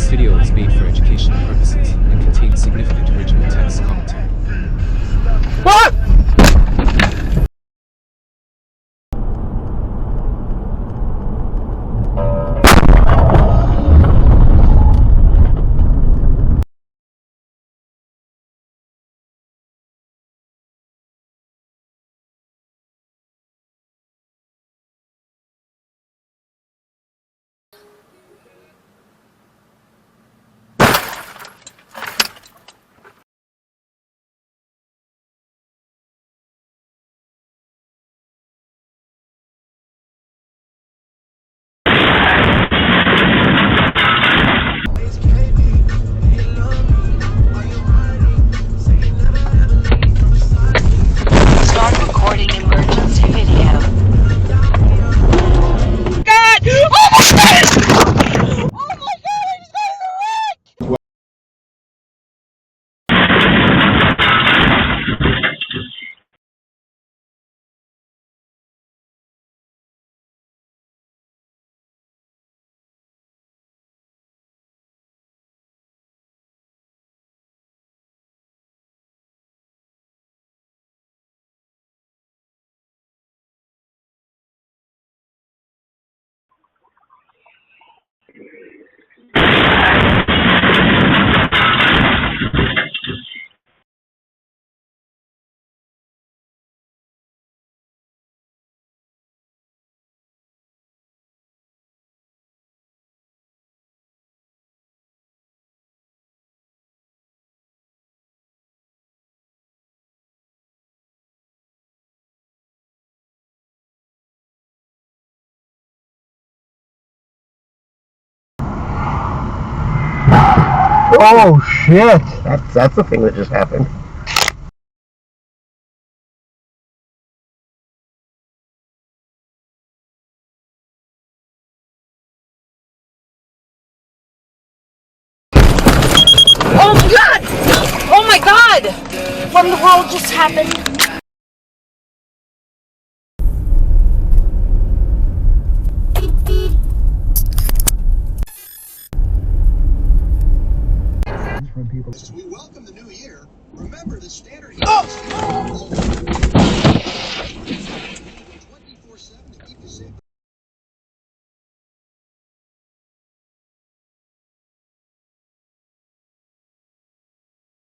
This video is made for educational purposes and contains significant original text commentary. What? Start recording emergency video. God! Oh my God! Oh my God! I just got in a wreck! Oh shit! That's the thing that just happened. Oh my God! Oh my God! What in the world just happened?